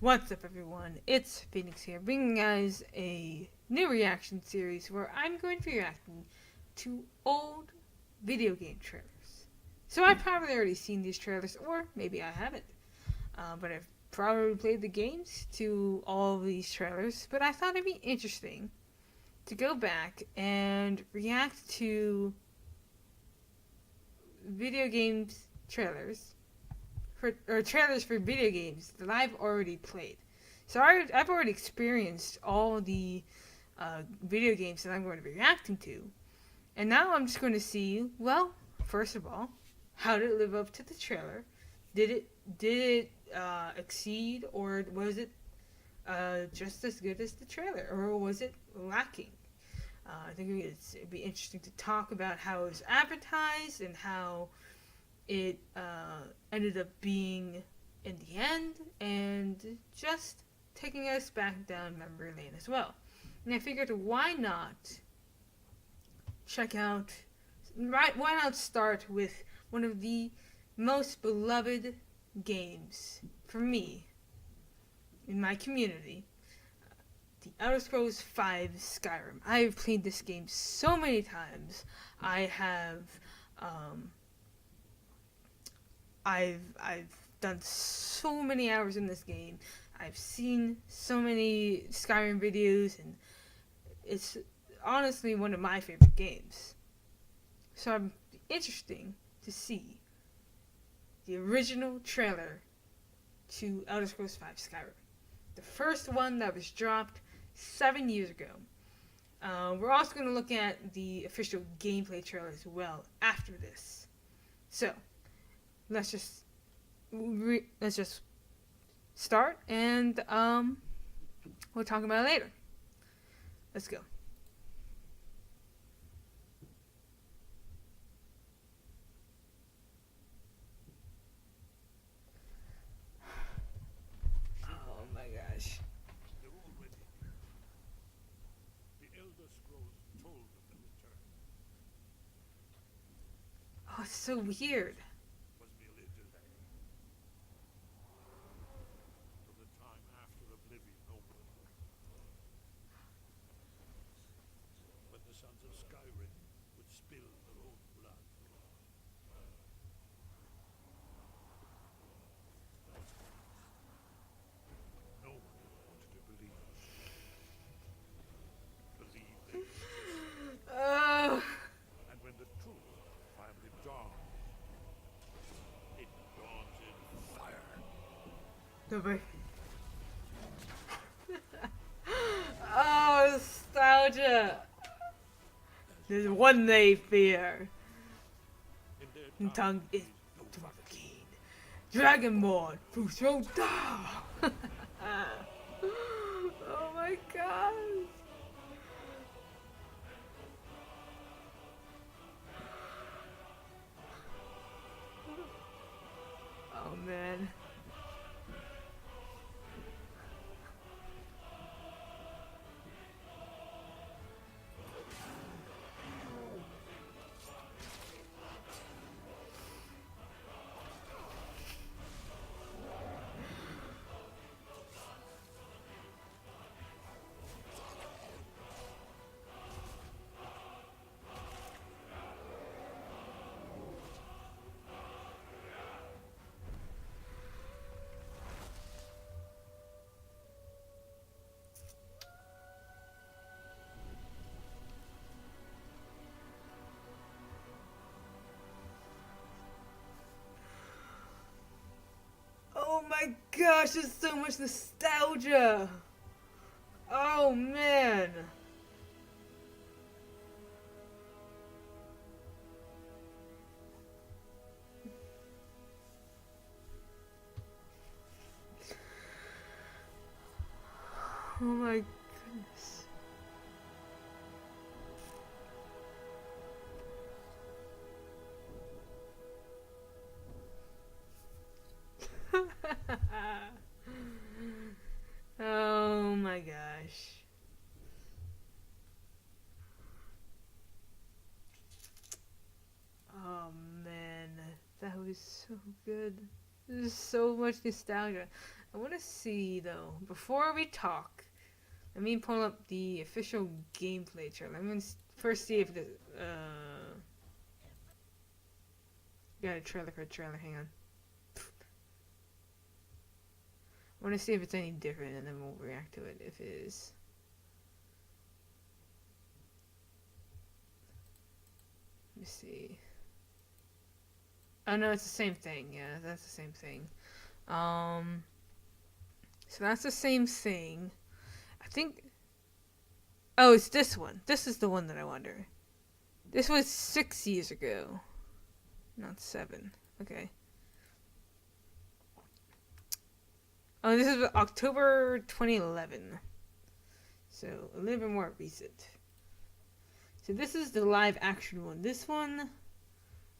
What's up, everyone? It's Phoenix here, bringing you guys a new reaction series where I'm going to be reacting to old video game trailers. So I've probably already seen these trailers, or maybe I haven't. But I've probably played the games to all of these trailers. But I thought it'd be interesting to go back and react to video games trailers or trailers for video games that I've already played. So I've already experienced all the video games that I'm going to be reacting to, and now I'm just going to see. Well, first of all, how did it live up to the trailer? Did it exceed, or was it just as good as the trailer, or was it lacking? I think it'd be interesting to talk about how it was advertised and how it ended up being in the end, and just taking us back down memory lane as well. And I figured, why not why not start with one of the most beloved games for me in my community, the Elder Scrolls V Skyrim. I've played this game so many times. I've done so many hours in this game. I've seen so many Skyrim videos, and it's honestly one of my favorite games. So I'm interesting to see the original trailer to Elder Scrolls V Skyrim, the first one that was dropped 7 years ago. We're also going to look at the official gameplay trailer as well after this. So let's just start, and we'll talk about it later. Let's go. Oh my gosh. They're already here. The Elder Scrolls told of the return. Oh, it's so weird. Was merely a delay. Till the time after Oblivion opened. When the sons of Skyrim would spill their own blood. No one wanted to believe. Believe they Oh. And when the truth finally dawned, it dawned in fire. Nobody. Oh, nostalgia. There's one they fear. In their And time, tongue is Dwarven, Dragonborn, who so down. Oh my god. Oh man. Oh my gosh, there's so much nostalgia. Oh man. Oh my goodness. Oh my gosh. Oh man, that was so good. There's so much nostalgia. I want to see though. Before we talk, let me pull up the official gameplay trailer. I'm gonna first see if the got a trailer for a trailer. Hang on. I want to see if it's any different, and then we'll react to it if it is. Let me see. Oh no, it's the same thing. Yeah, that's the same thing. So that's the same thing. I think. Oh, it's this one. This is the one that I wonder. This was 6 years ago, not 7. Okay. Oh, this is October 2011. So a little bit more recent. So this is the live action one. This one,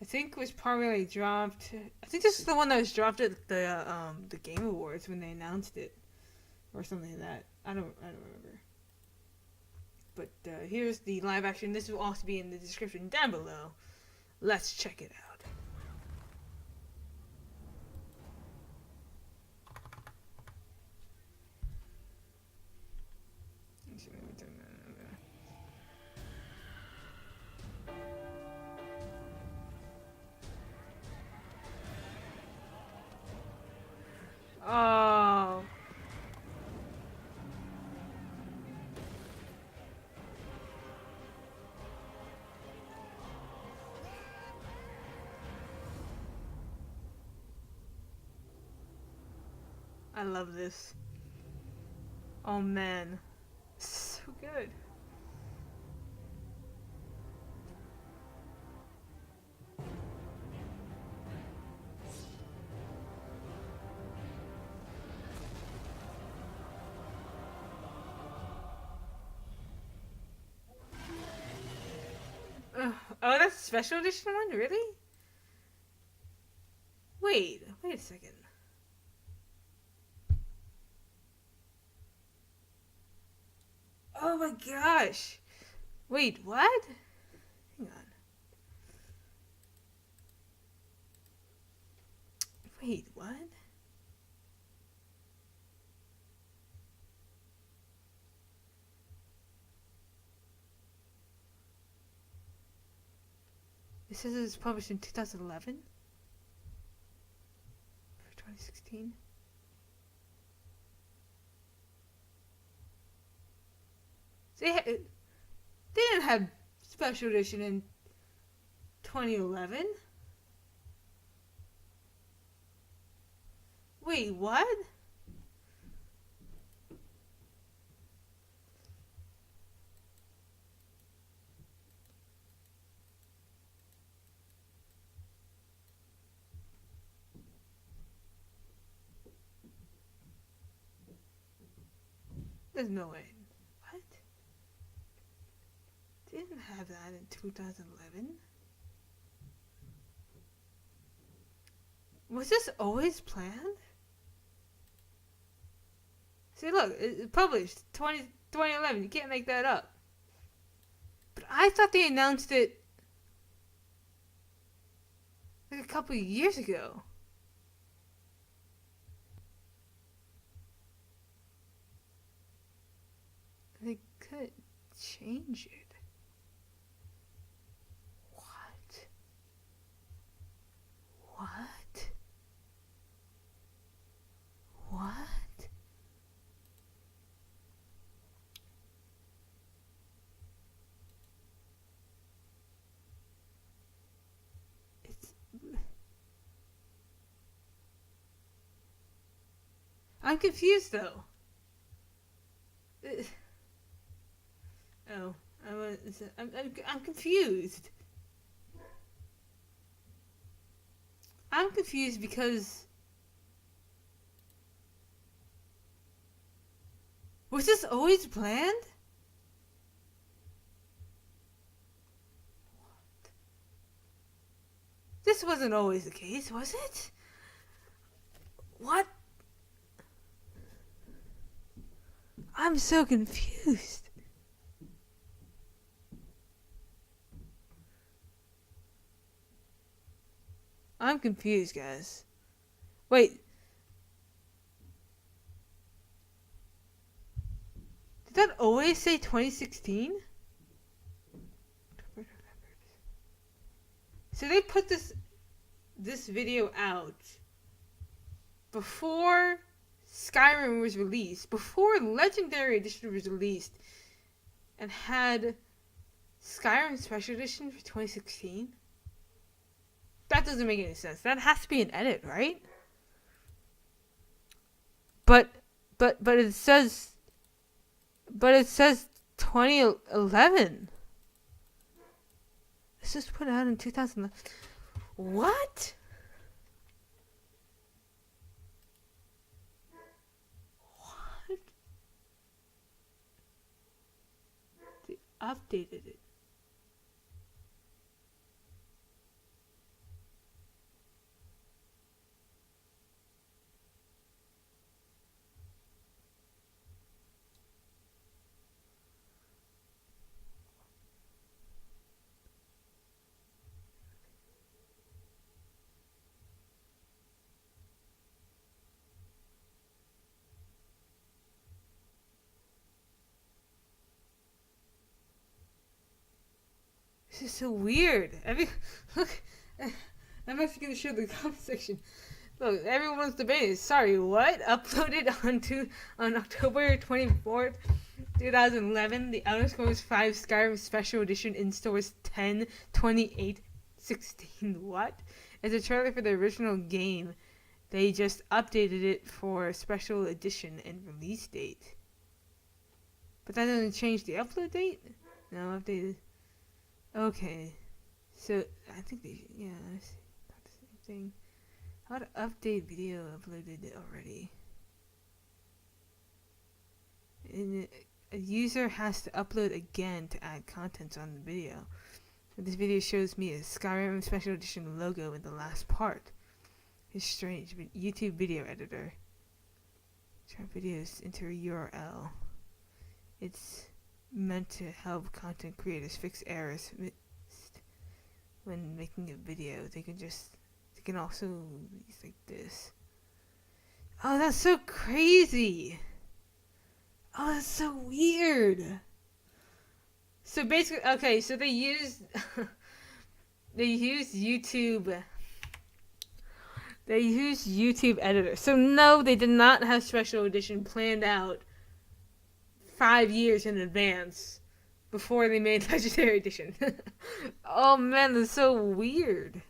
I think, was probably like dropped. I think this is the one that was dropped at the Game Awards when they announced it, or something like that. I don't remember. But here's the live action. This will also be in the description down below. Let's check it out. Oh. I love this. Oh man. So good. Oh, that's a special edition one? Really? Wait a second. Oh my gosh. Wait, what? Hang on. Wait, what? It says it was published in 2011? For 2016? They didn't have special edition in 2011? Wait, what? There's no way. What? They didn't have that in 2011? Was this always planned? See, look, it's published 2011. You can't make that up. But I thought they announced it like a couple of years ago. They could change it. What? What? What? It's... I'm confused though. Oh, I'm confused. I'm confused because was this always planned? What? This wasn't always the case, was it? What? I'm so confused. I'm confused, guys. Wait. Did that always say 2016? So they put this video out before Skyrim was released, before Legendary Edition was released, and had Skyrim Special Edition for 2016? That doesn't make any sense. That has to be an edit, right? But it says 2011. This was put out in 2011. What? What? They updated it. This is so weird. Look, I'm actually going to show the comment section. Look, everyone's debating. Sorry, what? Uploaded on October 24th, 2011. The Elder Scrolls 5 Skyrim Special Edition in stores 10/28/16. What? It's a trailer for the original game. They just updated it for special edition and release date. But that doesn't change the upload date? No, updated. Okay, so I think they that's the same thing. How to update video uploaded already? And a user has to upload again to add contents on the video. But this video shows me a Skyrim Special Edition logo in the last part. It's strange, but YouTube video editor. Turn videos into a URL. It's meant to help content creators fix errors when making a video. They can also use like this. Oh, that's so crazy. Oh, that's so weird. So basically, okay, so they used YouTube. They used YouTube editor. So no, they did not have Special Edition planned out 5 years in advance before they made Legendary Edition. Oh man, that's so weird.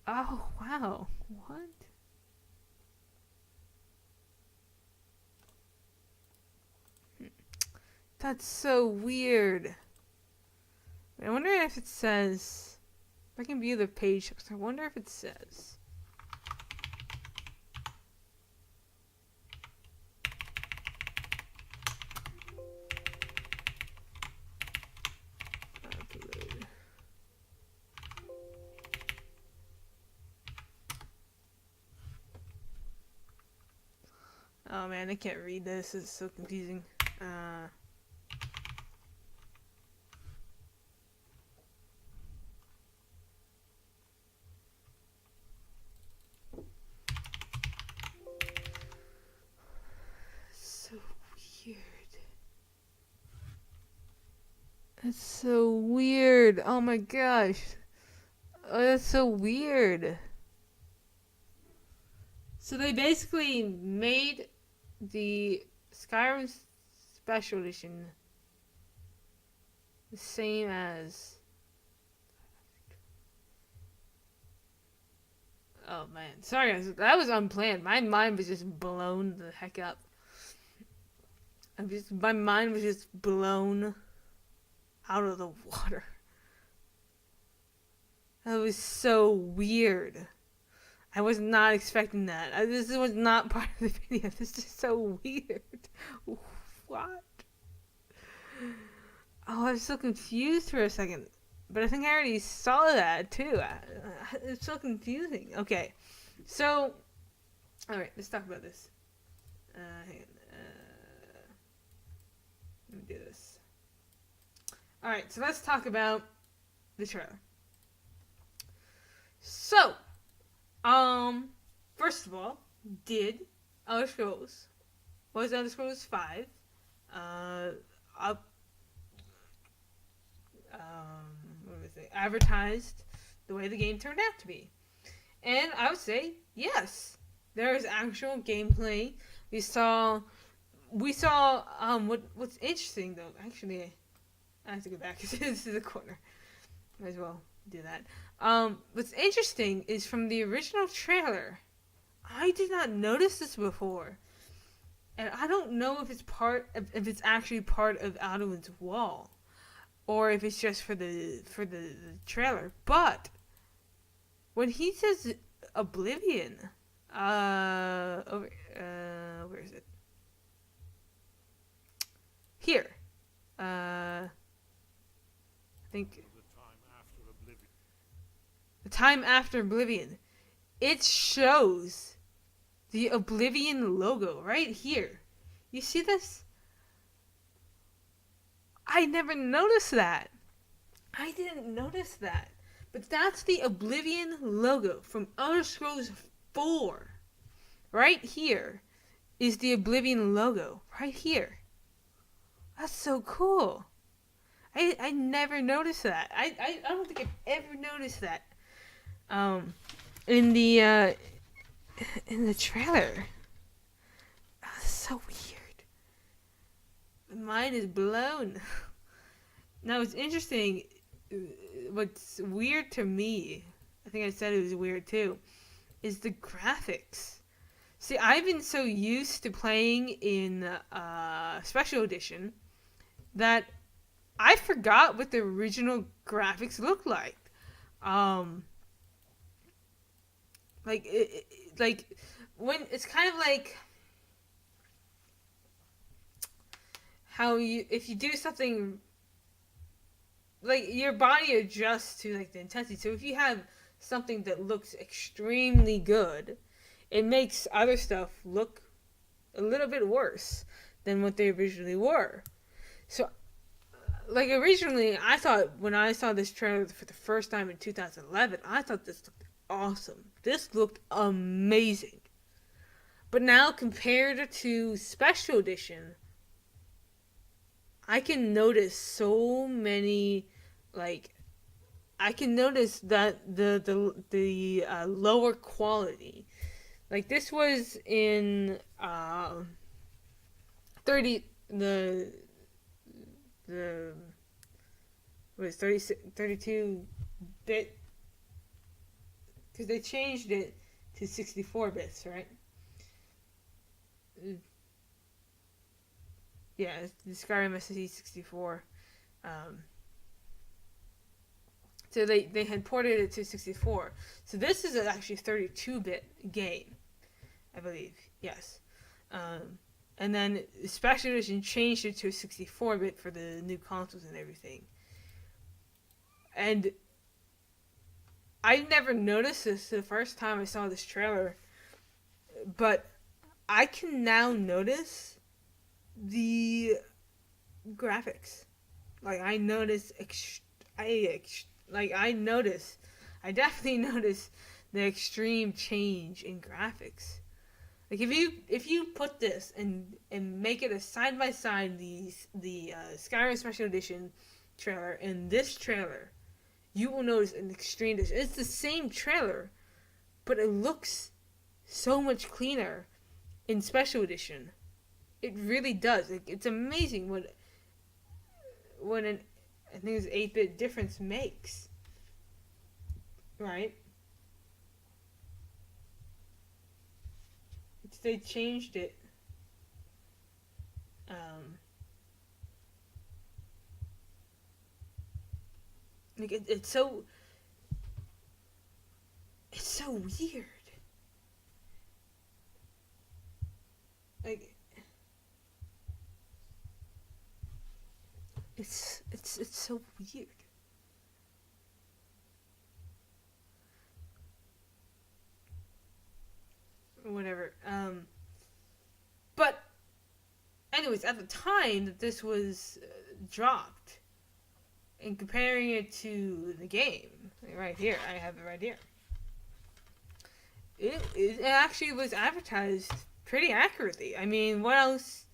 Oh wow, what? That's so weird. I wonder if it says. If I can view the page, I wonder if it says. Oh man, I can't read this. It's so confusing. So weird. That's so weird. Oh my gosh. Oh, that's so weird. So they basically made the Skyrim Special Edition the same as. Oh man, sorry guys, that was unplanned. My mind was just blown the heck up. My mind was just blown out of the water. That was so weird. I was not expecting that. This was not part of the video. This is so weird. What? Oh, I was so confused for a second. But I think I already saw that too. It's so confusing. Okay. So, alright, let's talk about this. Hang on. Let me do this. Alright, so let's talk about the trailer. So, First of all, did Elder Scrolls was Elder Scrolls 5 up what was it, advertised the way the game turned out to be? And I would say yes. There is actual gameplay. We saw what's interesting though. Actually, I have to go back because this is a corner. Might as well do that. What's interesting is from the original trailer, I did not notice this before, and I don't know if it's actually part of Alduin's wall, or if it's just for the trailer. But when he says Oblivion, where is it? Here, I think the time after Oblivion. It shows the Oblivion logo right here. You see this? I never noticed that. I didn't notice that. But that's the Oblivion logo from Elder Scrolls 4. Right here is the Oblivion logo. Right here. That's so cool. I never noticed that. I don't think I've ever noticed that. In the trailer. That's so weird. My mind is blown. Now it's interesting. What's weird to me, I think I said it was weird too, is the graphics. See, I've been so used to playing in Special Edition that I forgot what the original graphics looked like. Like when it's kind of like how if you do something, like your body adjusts to like the intensity. So if you have something that looks extremely good, it makes other stuff look a little bit worse than what they originally were. So like originally, I thought when I saw this trailer for the first time in 2011, I thought this looked awesome. This looked amazing. But now compared to Special Edition, I can notice so many, like, I can notice that the lower quality. Like this was in 30 the what is 32 bit, because they changed it to 64 bits, right? Yeah, the Skyrim SSD 64. So they had ported it to 64. So this is actually a 32-bit game, I believe. Yes. And then Special Edition changed it to a 64-bit for the new consoles and everything. And I never noticed this the first time I saw this trailer, but I can now notice the graphics. Like I notice, I definitely notice the extreme change in graphics. Like if you put this and make it a side by side, the Skyrim Special Edition trailer and this trailer, you will notice an extreme difference. It's the same trailer, but it looks so much cleaner in Special Edition. It really does. Like, it's amazing what an I think it's 8-bit difference makes. Right? They changed it. Like it's so weird. Like it's so weird. Whatever. But anyways, at the time that this was dropped, and comparing it to the game, right here, I have it right here. it actually was advertised pretty accurately. I mean, what else?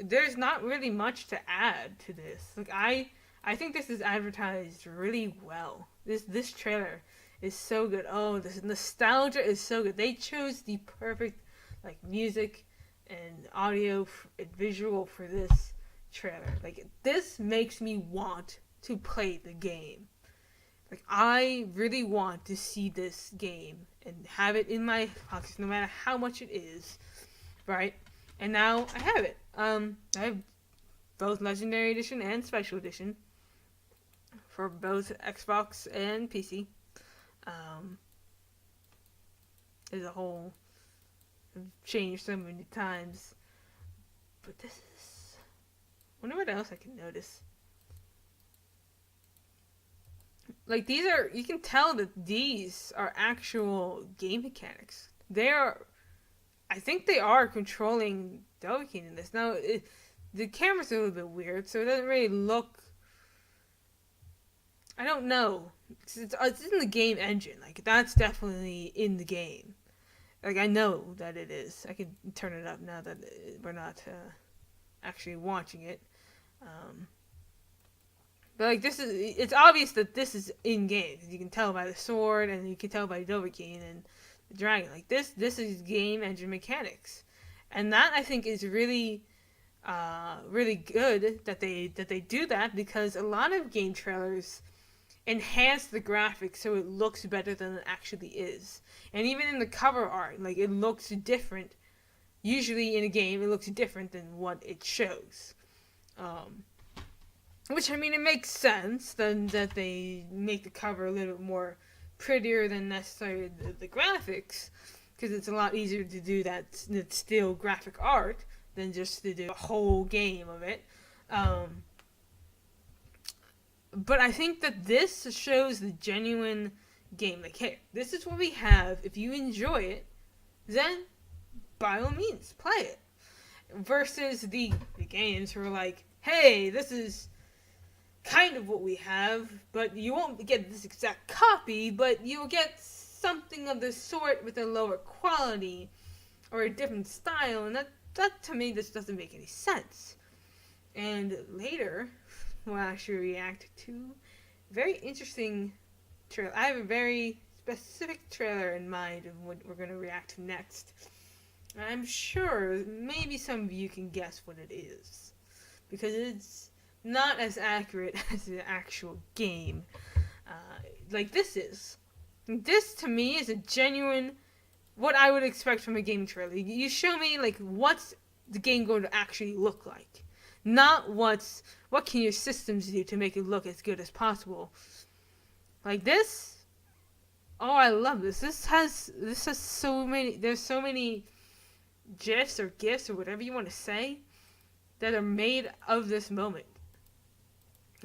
There's not really much to add to this. Like I think this is advertised really well. This trailer is so good. Oh, this nostalgia is so good. They chose the perfect like music and audio and visual for this trailer. Like this makes me want to play the game. Like I really want to see this game and have it in my pockets, no matter how much it is, right? And now I have it. I have both Legendary Edition and Special Edition for both Xbox and PC. As a whole, I've changed so many times, but this is. I wonder what else I can notice. Like these are, you can tell that these are actual game mechanics. They are, I think they are controlling Dovahkiin in this. Now, the camera's a little bit weird, so it doesn't really look. I don't know. It's in the game engine. Like that's definitely in the game. Like I know that it is. I can turn it up now that we're not actually watching it. But like this is, it's obvious that this is in game. You can tell by the sword, and you can tell by Dovahkiin and the dragon. Like this is game engine mechanics, and that I think is really, really good that they do that, because a lot of game trailers enhance the graphics so it looks better than it actually is. And even in the cover art, like it looks different. Usually in a game, it looks different than what it shows. Which, I mean, it makes sense then that they make the cover a little bit more prettier than necessarily the graphics, because it's a lot easier to do that still graphic art than just to do a whole game of it. But I think that this shows the genuine game. Like, hey, this is what we have. If you enjoy it, then by all means, play it. Versus the games who are like, hey, this is kind of what we have, but you won't get this exact copy, but you'll get something of the sort with a lower quality or a different style, and that to me, this doesn't make any sense. And later, we'll actually react to a very interesting trailer. I have a very specific trailer in mind of what we're going to react to next. I'm sure maybe some of you can guess what it is, because it's not as accurate as the actual game. Like this is. This to me is a genuine, what I would expect from a game trailer. You show me like what's the game going to actually look like, not what can your systems do to make it look as good as possible. Like this. Oh, I love this. This has so many. There's so many gifs or gifts or whatever you want to say that are made of this moment.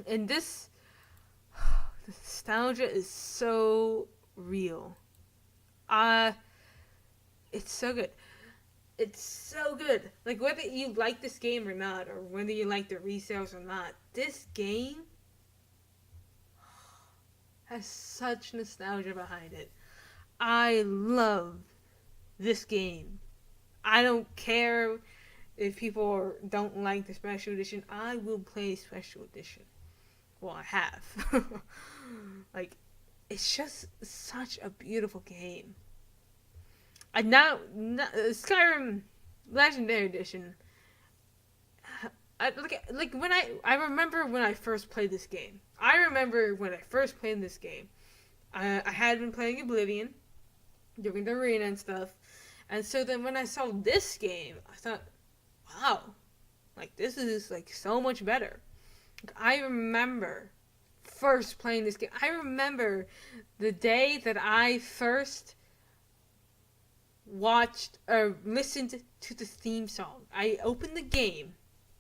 And this, the nostalgia is so real. It's so good. It's so good. Like, whether you like this game or not, or whether you like the resales or not, this game has such nostalgia behind it. I love this game. I don't care if people don't like the special edition. I will play special edition. Well, I have. Like, it's just such a beautiful game. And now Skyrim Legendary Edition. Like when I remember when I first played this game. I had been playing Oblivion, doing the arena and stuff, and so then when I saw this game, I thought, wow, like this is like so much better. I remember first playing this game. I remember the day that I first watched or listened to the theme song. I opened the game,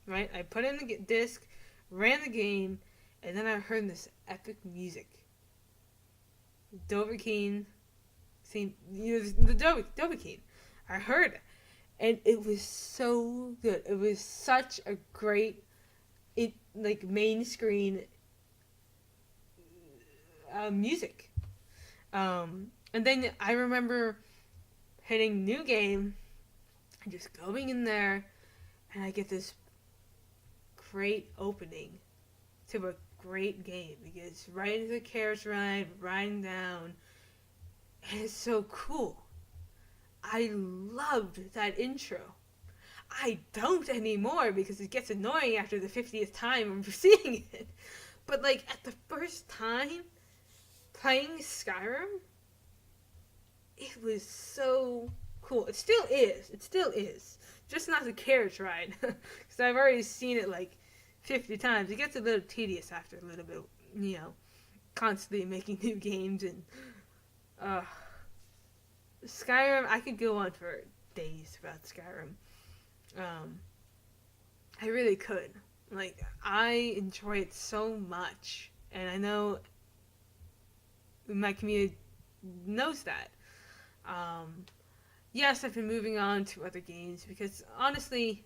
right? I put in the disc, ran the game, and then I heard this epic music. Dovahkiin, the Dovahkiin. I heard it, and it was so good. It was such a great, main screen music. And then I remember hitting new game and just going in there, and I get this great opening to a great game because right as the carriage ride, riding down, and it's so cool. I loved that intro. I don't anymore because it gets annoying after the 50th time of seeing it. But like at the first time playing Skyrim, it was so cool. It still is. It still is. Just not the carriage ride. Because I've already seen it like 50 times. It gets a little tedious after a little bit, constantly making new games. And Skyrim, I could go on for days about Skyrim. I really could. Like, I enjoy it so much. And I know my community knows that. Yes, I've been moving on to other games because honestly,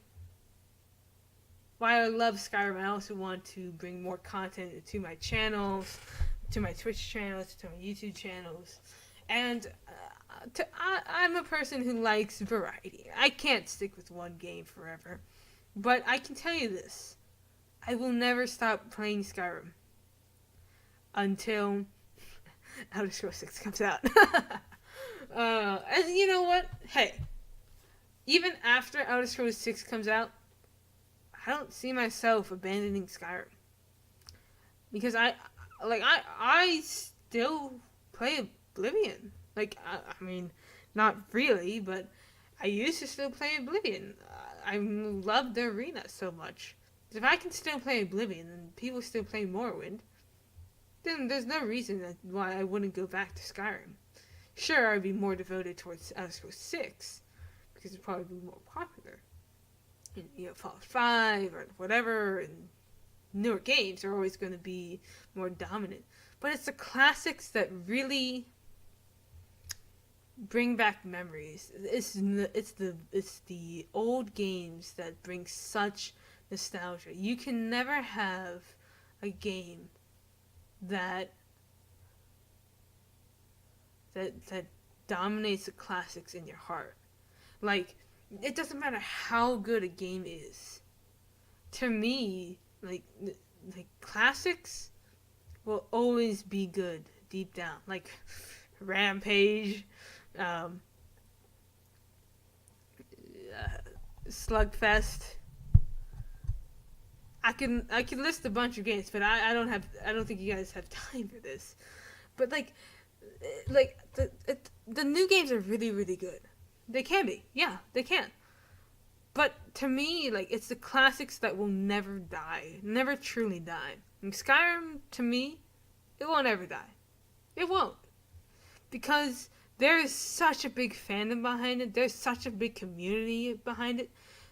while I love Skyrim, I also want to bring more content to my channels, to my Twitch channels, to my YouTube channels. And I'm a person who likes variety. I can't stick with one game forever. But I can tell you this. I will never stop playing Skyrim until Elder Scrolls 6 comes out. And you know what? Hey, even after Elder Scrolls 6 comes out, I don't see myself abandoning Skyrim. Because I still play Oblivion. Like, I mean, not really, but I used to still play Oblivion. I love the arena so much. If I can still play Oblivion and people still play Morrowind, then there's no reason why I wouldn't go back to Skyrim. Sure, I'd be more devoted towards Elder Scrolls 6, because it'd probably be more popular. And, Fallout 5 or whatever, and newer games are always going to be more dominant. But it's the classics that really bring back memories. It's the old games that bring such nostalgia. You can never have a game that dominates the classics in your heart. Like, it doesn't matter how good a game is. To me, like classics will always be good deep down. Like Rampage, Slugfest. I can list a bunch of games, but I don't think you guys have time for this. But like the new games are really, really good. They can be. Yeah, they can. But to me, like, it's the classics that will never die. Never truly die. And Skyrim, to me, it won't ever die. It won't. Because there is such a big fandom behind it. There's such a big community behind it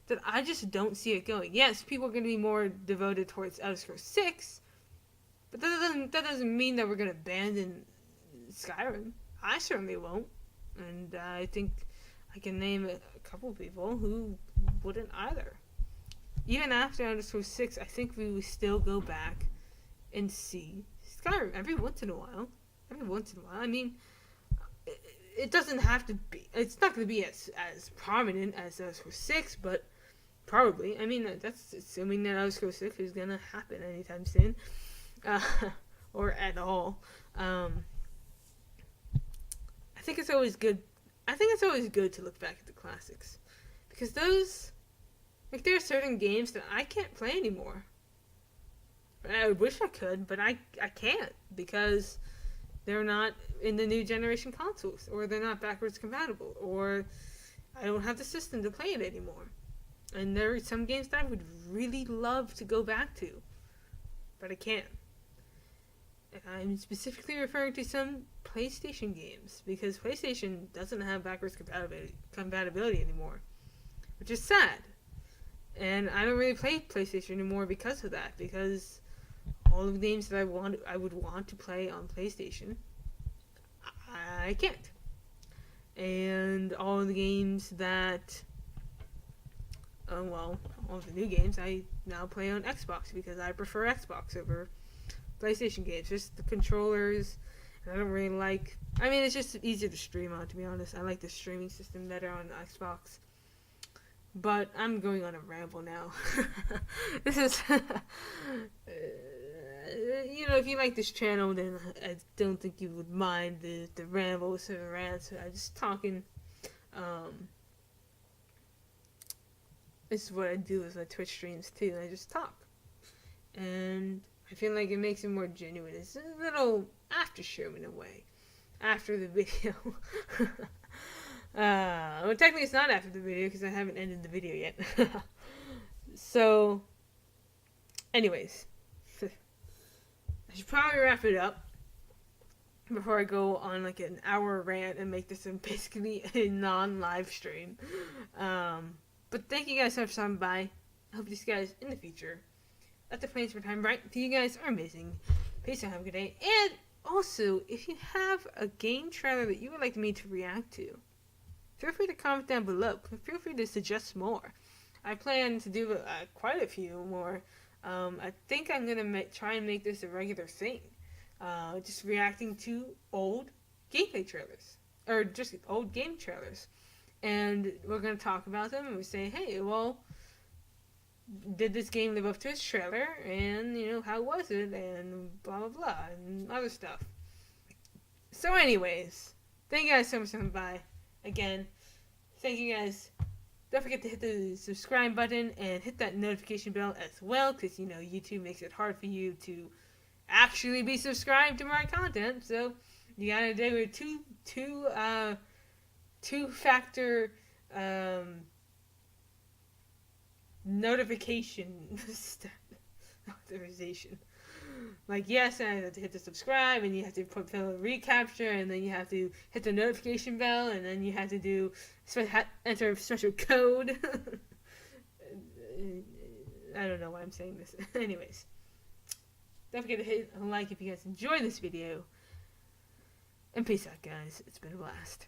that I just don't see it going. Yes, people are going to be more devoted towards Elder Scrolls 6, but that doesn't mean that we're going to abandon Skyrim. I certainly won't. And I think I can name a couple people who wouldn't either. Even after Elder Scrolls 6, I think we would still go back and see Skyrim every once in a while. I mean, it doesn't have to be. It's not going to be as prominent as Elder Scrolls 6, but probably. I mean, that's assuming that Elder Scrolls 6 is going to happen anytime soon, or at all. I think it's always good. I think it's always good to look back at the classics, because those, like, there are certain games that I can't play anymore. I wish I could, but I can't, because they're not in the new generation consoles, or they're not backwards compatible, or I don't have the system to play it anymore. And there are some games that I would really love to go back to, but I can't. And I'm specifically referring to some PlayStation games, because PlayStation doesn't have backwards compatibility anymore, which is sad. And I don't really play PlayStation anymore because of that, because all of the games that I would want to play on PlayStation, I can't. And all of the games that, all of the new games I now play on Xbox, because I prefer Xbox over PlayStation games. Just the controllers I don't really like. I mean, it's just easier to stream on, to be honest. I like the streaming system better on Xbox. But I'm going on a ramble now. This is, if you like this channel, then I don't think you would mind the rambles or rants. I'm just talking. This is what I do with my Twitch streams too. I just talk, and I feel like it makes it more genuine. It's a little after show in a way, after the video. Well, technically it's not after the video because I haven't ended the video yet. So, anyways, I should probably wrap it up before I go on like an hour rant and make this basically a non-live stream. But thank you guys so much for stopping by. I hope to see you guys in the future. Let the plans for time right. You guys are amazing. Peace out. Have a good day. And also, if you have a game trailer that you would like me to react to, feel free to comment down below. Feel free to suggest more. I plan to do quite a few more. I think I'm going to try and make this a regular thing. Just reacting to old gameplay trailers. Or just old game trailers. And we're going to talk about them and we say, hey, well, did this game live up to its trailer? And, how was it? And blah, blah, blah. And other stuff. So anyways, thank you guys so much for coming by. Again, thank you guys. Don't forget to hit the subscribe button and hit that notification bell as well, because, YouTube makes it hard for you to actually be subscribed to my content. So, you gotta do a two-factor notification authorization. Like, yes, I have to hit the subscribe, and you have to fill a recapture, and then you have to hit the notification bell, and then you have to enter a special code. I don't know why I'm saying this. Anyways, don't forget to hit a like if you guys enjoyed this video. And peace out, guys. It's been a blast.